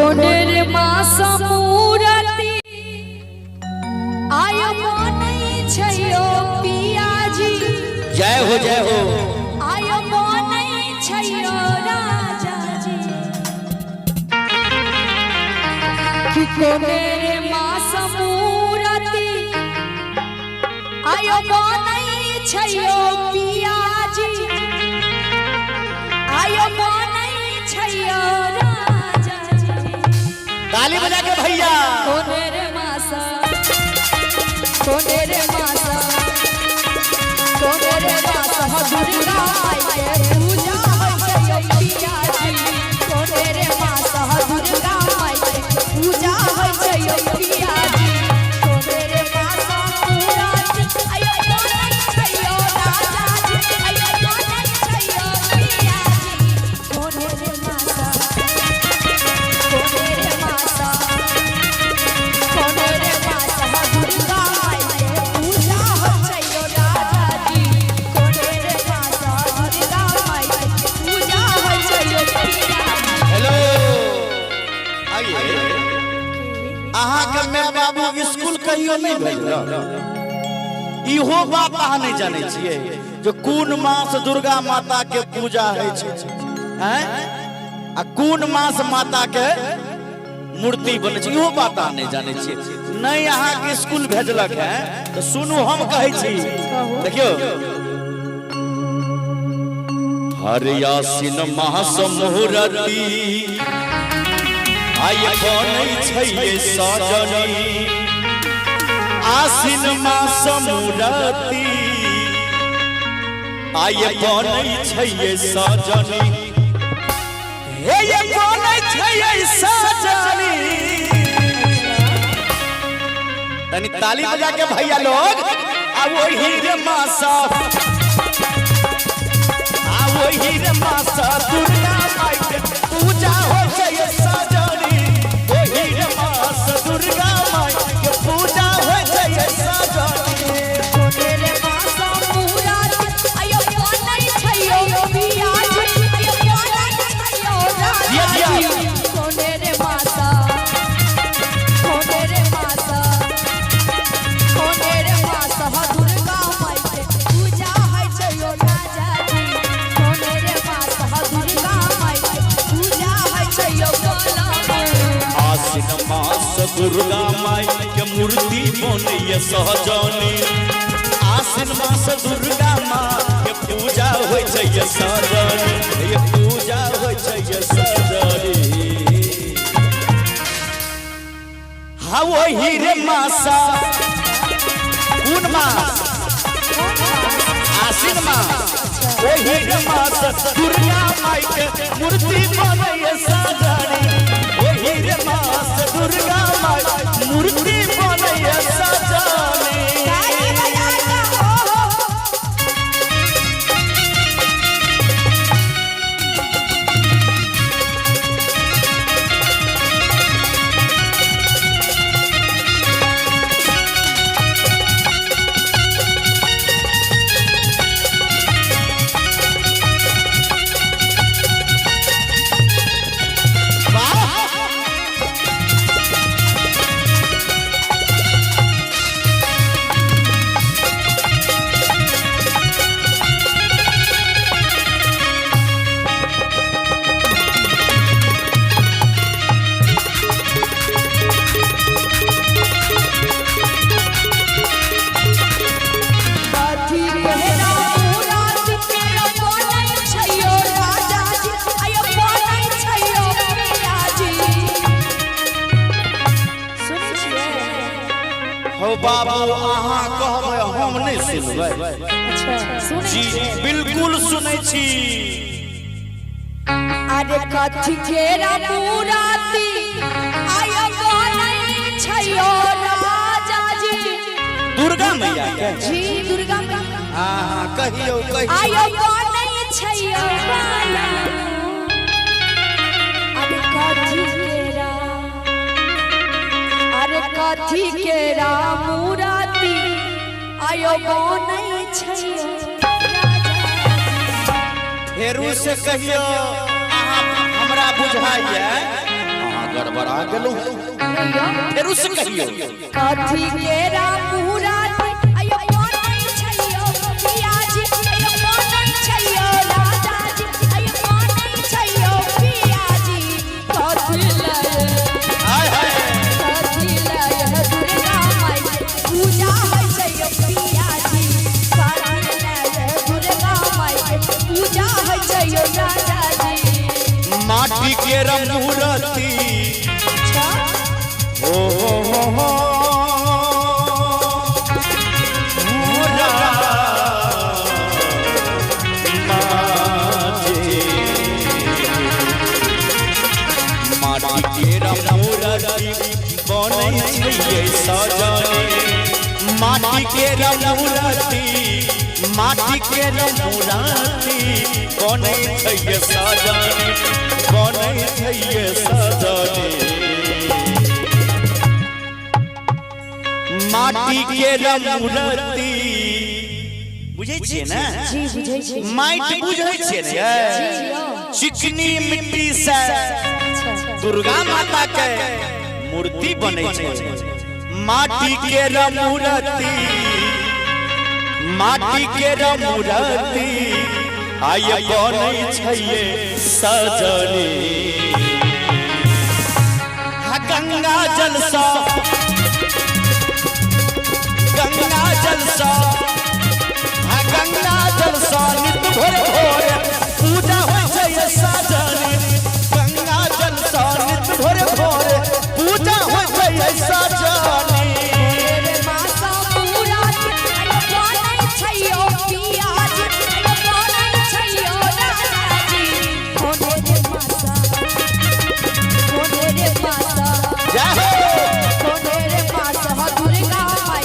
कोनेर मासा मूरति आयो मोनै छयो पियाजी। जय हो जय हो। आयो मोनै छयो राजाजी कि कोनेर मासा मूरति आयो मोनै छयो पियाजी। आयो मोनै छयो ताली बजा के भैया। कोनेर मासा कोनेर मासा कोनेर मासा दुर्गा माई के पूजा होय पियाजी। कोनेर मासा दुर्गा माई के पूजा होय पियाजी। कोनेर मासा मूरति आयो मोनै छयो राजाजी। आयो मोनै छयो पियाजी। कोनेर मासा कोनेर मासा कोनेर मासा दुर्गा माई के पूजा होय राजाजी। कोनेर मासा दुर्गा माई के पूजा होय पियाजी। हेलो आइए अहाँ के मैं बाबू स्कूल कहियो नहीं भेजलो। इहो बात अहाँ नहीं जाने छिए जो कोन मास दुर्गा माता के पूजा है छै हैं आ कोन मास माता के मूर्ति बने छै। इहो बात अहाँ नहीं जाने छिए। नहीं अहाँ के स्कूल भेजलक है तो सुनू हम कहै छी। देखियो हर यासिन मास मुहूर्ति आय बनै छै सजनी। आसिन मास मुहूर्ति आय बनै छै सजनी। हे ये बनै छै सजनी। तनी ताली बजा के भैया लोग। आ वही रे मासा वही रे मासा दुर्गा माई के पूजा होय छै सजनी। वही रे मासा दुर्गा माई के पूजा होय छै सजनी। कोनेर मासा मूरति आयो मोनै छयो पियाजी। आयो मोनै छयो राजाजी। कोनेर मासा कोनेर मासा कोनेर मासा दुर्गा माई के पूजा होय छयो राजाजी। कोनेर मासा दुर्गा माई के पूजा होय छयो आसिन मास दुर्गा माई के मूर्ति बनैया सहजनी। आसिन मास दुर्गा माई के पूजा होय छै सजनी। ये पूजा होय छै सजनी। हाँ वही रे मासा कोन मास आसिन मास वही रे मास दुर्गा माई के मूर्ति बनैया सजनी। वही रे मास दुर्गा माई मूर्ति बनैया सजनी। बाबू अहाँ कहबै हम नहीं सुनबै। जी बिल्कुल सुनै छी। अरे कथी केरा मूरति आयो मोनै छयो राजाजी। दुर्गा मैया के जी दुर्गा हां कहियो कहियो आयो मोनै छयो बाला। अरे कथी केरा मूरति आयो मोनै छयो राजाजी। फेरू से कहियो अहाँ हमरा बुझाइए गड़बड़ा गेलो फेर उस कहियो कथी केरा मुराती आयो कोन छैयो पियाजी आयो कोन छैयो राजाजी आयो कोन छैयो पियाजी कथी लाए हाय हाय कथी लाए दुर्गा माई पूजा होय छैयो पियाजी कथी लाए दुर्गा माई पूजा होय छैयो राजाजी माटी के मूर्ति हो माटी के मूर्ति बनै छै सजनी माटी के मूर्ति माटी के मूर्ति बनै छै सजनी बनै छै सजनी माटी के मूर्ति बुझै छियै ने जी बुझै छी माटि बुझै छियै ने चिकनी मिट्टी से दुर्गा माता के मूर्ति बनै छै माटी के मूर्ति माटी के मूर्ति आय बनै छै सजनी गंगा जल सा गंगा जल सा गंगा जल सा नित भोर भोर पूजा होइ छै सजनी गंगा जल सा नित भोर भोर पूजा होइ छै सजनी रे माता मुराती आयो कोन छैयो पियाजी आयो कोन छैयो राजाजी कोने रे माता जय हो कोने रे माता दुर्गा माई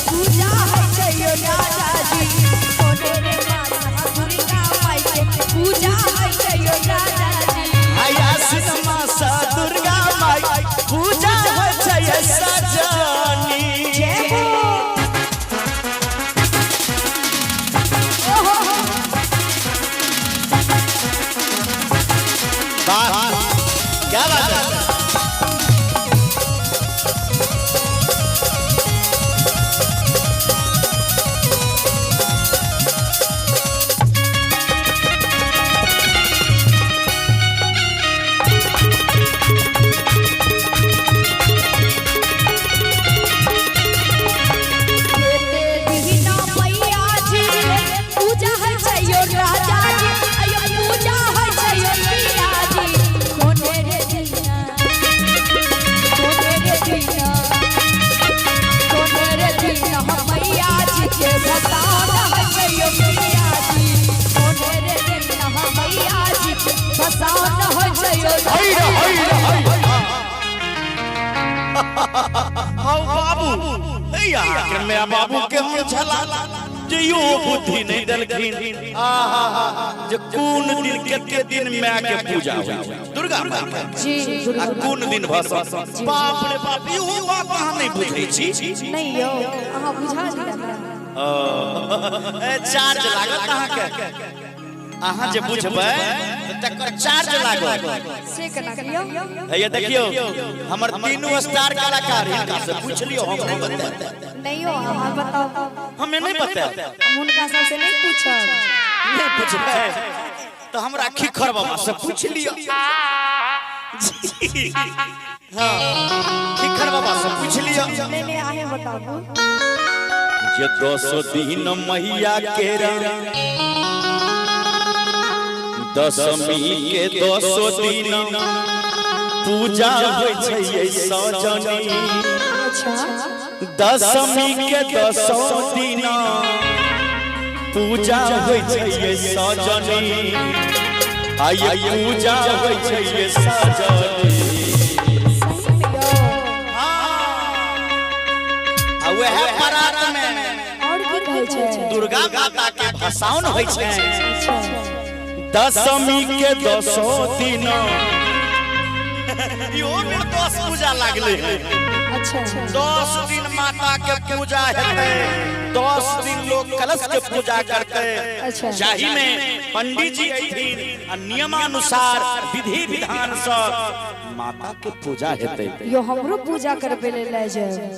पूजा होय छैयो राजाजी कोने रे माता दुर्गा माई पूजा होय छैयो राजाजी आया सिनमा सा दुर्गा माई पूजा होइ छै सजनी जय हो ओहो वाह क्या बात है दीना मैया जी पूजा है छैयो राजाजी आयो पूजा है छैयो पियाजी कोने रे दीना मैया जी के भसान है छैयो पियाजी कोने रे दीना मैया जी के भसान है छैयो हाउ बाबू हैया के मैं बाबू के हम छला जे यो बुद्धि नहीं दलखिन जे कोन दिन केते दिन मैं के पूजा होय दुर्गा माता जी आ कोन दिन भस बाप रे बाप यो बात अहाँ नहीं बुझै छी नहीं यो अहाँ बुझा दिला ए चार्ज लागत अहाँ के अहाँ जे बुझबै तकर चार्ज लागत से कना करियो हैया देखियो हमर तीनों स्टार कलाकार हिनका से पूछ लियो हम नहीं बता नहीं हो अहाँ बताओ हमें नहीं पता उनका सबसे नहीं पूछब नहीं पूछबै तो हमरा खिखर बाबा से पूछ लियो हां खिखर बाबा से पूछ लियो नहीं नहीं आहे बताओ जे 200 दिन मैया के दशमी के 200 दिन पूजा होइ छै सजनी अच्छा दशमी के 200 दिन पूजा होइ छै सजनी आय पूजा होइ छै सजनी सही में यो आ वह परात में और की कहै छै दुर्गा माता के भसाउन होइ छै अच्छा दशमी के 200 दिन यो में 10 पूजा लागले अच्छा 10 दिन माता के पूजा हेतै 10 दिन लोग कलश के पूजा करते अच्छा जाहि में पंडित जी अइथिन आ नियमानुसार विधि विधान से माता के पूजा हेतै यो हमरो पूजा करबे ले जाए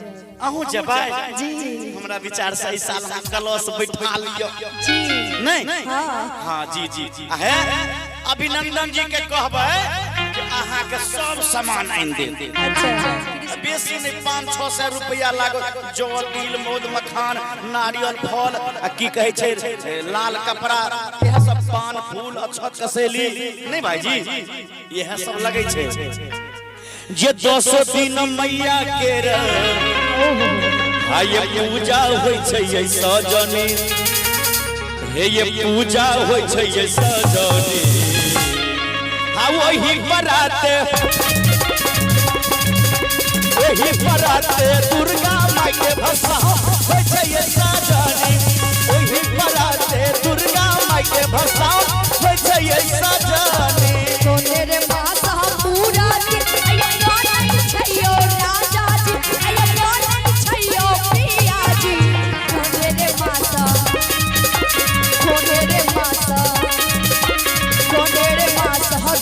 अहूँ जबै जी हमरा विचार से इस साल हम कलश बैठा लियो जी नहीं हाँ जी जी है अभिनंदन जी के कहबै कि अहाँ के सब सामान आइन दे अच्छा बेसी नहीं 500-600 रुपया लागत जौ तिल मोद मखान नारियल फल आ की कहे छै लाल कपड़ा यह सब पान फूल अक्षत कसेली नहीं भाईजी यह सब लगे छै जे 10 दिन मैया के हाय पूजा होय छै ये सजनी हे ये पूजा होय छै ये सजनी हा वही बराते वही बराते दुर्गा माई के भसाओ होय छै ये सजनी वही बराते दुर्गा माई के भसाओ होय छै ये सजनी सोने रे माता पूरा दिन अयो नहीं छैयो राजा जी अयो नहीं छैयो पिया जी सोने रे माता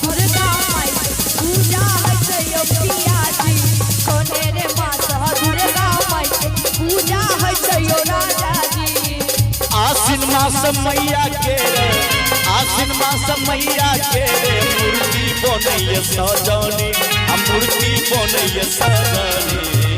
दुर्गा माई पूजा है छैयो पिया जी सोने रे माता दुर्गा माई पूजा है छैयो राजा जी आसिन मास मैया के आसिन मास मैया के मूर्ति बनैया सजनी हम मूर्ति बनैया सजनी